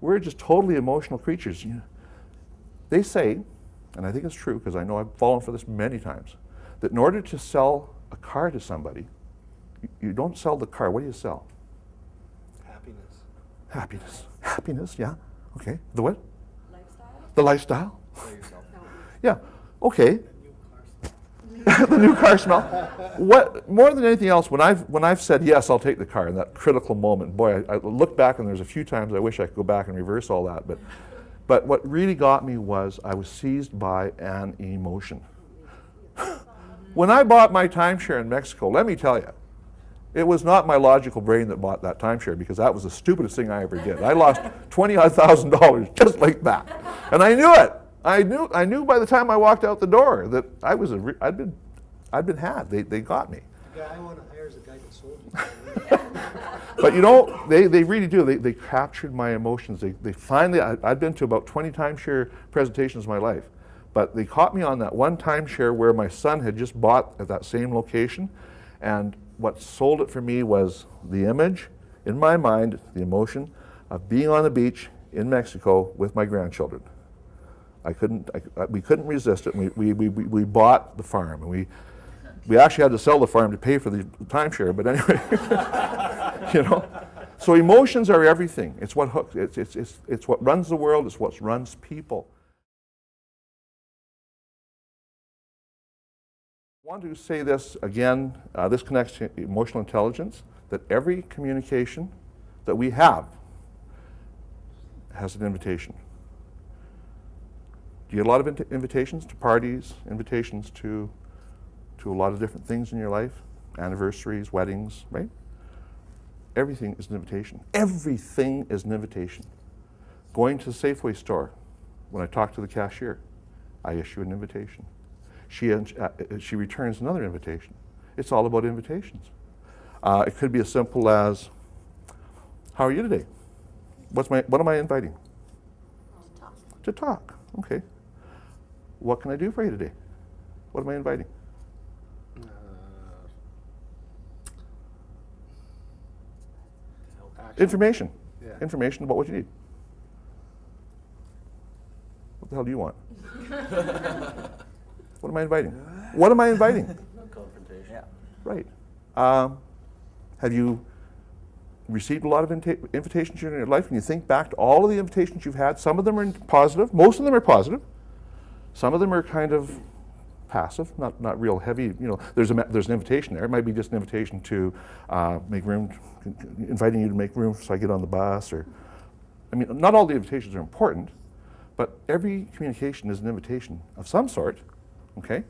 We're just totally emotional creatures. They say, and I think it's true because I know I've fallen for this many times, that in order to sell a car to somebody, you don't sell the car. What do you sell? Happiness. Happiness. Happiness, yeah. Okay. The what? Lifestyle? The lifestyle? Play yourself. Yeah. Okay. New car smell. The new car smell. What more than anything else, when I've said yes, I'll take the car in that critical moment. Boy, I look back and there's a few times I wish I could go back and reverse all that. But what really got me was I was seized by an emotion. When I bought my timeshare in Mexico, let me tell you, it was not my logical brain that bought that timeshare because that was the stupidest thing I ever did. I lost $20,000 just like that, and I knew it. I knew by the time I walked out the door that I'd been had. They got me. The guy I want to hire is the guy that sold you. But you know, they really do. They captured my emotions. They finally. I'd been to about 20 timeshare presentations in my life, but they caught me on that one timeshare where my son had just bought at that same location, and what sold it for me was the image in my mind, the emotion of being on the beach in Mexico with my grandchildren. We couldn't resist it. And we bought the farm, and we actually had to sell the farm to pay for the timeshare. But anyway, you know. So emotions are everything. It's what hooks. It's what runs the world. It's what runs people. I want to say this again. This connects to emotional intelligence. That every communication that we have has an invitation. Do you get a lot of invitations to parties, invitations to a lot of different things in your life, anniversaries, weddings, right? Everything is an invitation. Everything is an invitation. Going to the Safeway store, when I talk to the cashier, I issue an invitation. She returns another invitation. It's all about invitations. It could be as simple as, how are you today? What am I inviting? To talk. To talk, okay. What can I do for you today? What am I inviting? Action. Information. Yeah. Information about what you need. What the hell do you want? What am I inviting? What am I inviting? Confrontation. Yeah. Right. Have you received a lot of invitations during your life? When you think back to all of the invitations you've had, some of them are positive, most of them are positive. Some of them are kind of passive, not real heavy. You know, there's an invitation there. It might be just an invitation to make room, inviting you to make room so I get on the bus, or, I mean, not all the invitations are important, but every communication is an invitation of some sort, okay?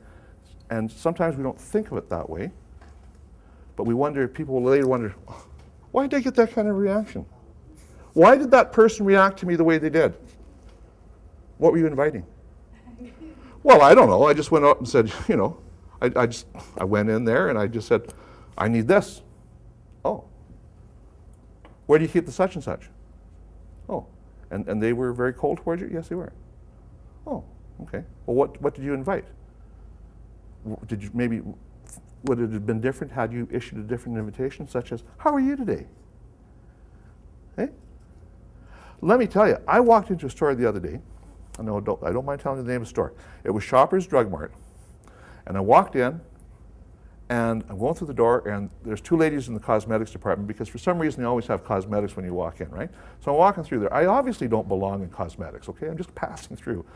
And sometimes we don't think of it that way, but we wonder, people will later wonder, why did I get that kind of reaction? Why did that person react to me the way they did? What were you inviting? Well, I don't know. I just went up and said, you know, I went in there and I just said, I need this. Oh. Where do you keep the such and such? Oh. And they were very cold towards you? Yes, they were. Oh, okay. Well, what did you invite? Did you maybe, would it have been different had you issued a different invitation, such as, how are you today? Hey? Let me tell you, I walked into a store the other day. I don't mind telling you the name of the store. It was Shoppers Drug Mart. And I walked in, and I'm going through the door, and there's two ladies in the cosmetics department, because for some reason they always have cosmetics when you walk in, right? So I'm walking through there. I obviously don't belong in cosmetics, okay? I'm just passing through.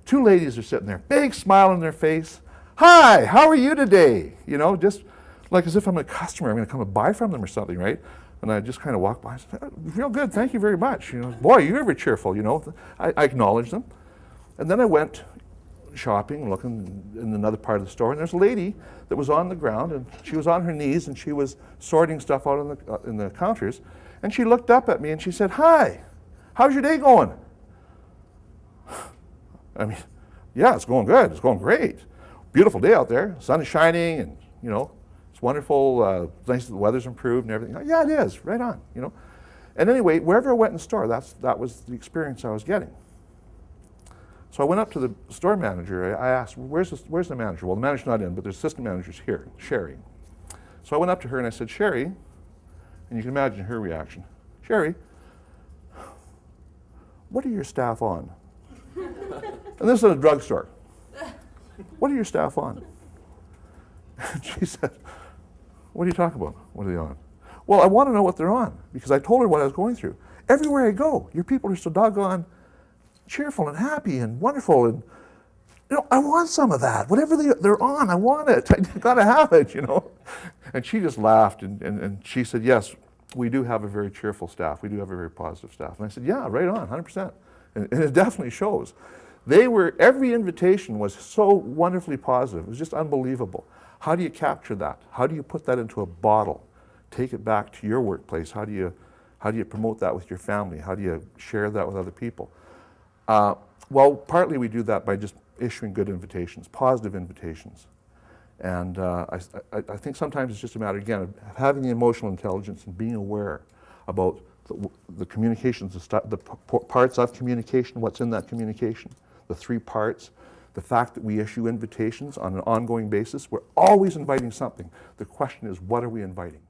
Two ladies are sitting there, big smile on their face. Hi, how are you today? You know, just like as if I'm a customer. I'm going to come and buy from them or something, right? And I just kind of walk by and say, real good, thank you very much. You know, boy, you're very cheerful, you know. I acknowledge them. And then I went shopping, looking in another part of the store, and there's a lady that was on the ground, and she was on her knees, and she was sorting stuff out in the counters, and she looked up at me and she said, hi, how's your day going? I mean, yeah, it's going good, it's going great. Beautiful day out there, sun is shining, and you know, it's wonderful, nice, the weather's improved and everything. Yeah, it is, right on, you know. And anyway, wherever I went in the store, that was the experience I was getting. So I went up to the store manager. I asked, where's the manager? Well, the manager's not in, but there's assistant managers here, Sherry. So I went up to her and I said, Sherry, and you can imagine her reaction. Sherry, what are your staff on? And this is a drugstore. What are your staff on? And she said, what are you talking about? What are they on? Well, I want to know what they're on because I told her what I was going through. Everywhere I go, your people are so doggone cheerful and happy and wonderful, and I want some of that. Whatever they're on, I want it. I gotta have it, And she just laughed and she said, yes, we do have a very cheerful staff. We do have a very positive staff. And I said, yeah, right on, 100%. And it definitely shows. Every invitation was so wonderfully positive. It was just unbelievable. How do you capture that? How do you put that into a bottle? Take it back to your workplace. How do you promote that with your family? How do you share that with other people? Well, partly we do that by just issuing good invitations, positive invitations. And I think sometimes it's just a matter, again, of having the emotional intelligence and being aware about the communications, the parts of communication, what's in that communication, the 3 parts, the fact that we issue invitations on an ongoing basis. We're always inviting something. The question is, what are we inviting?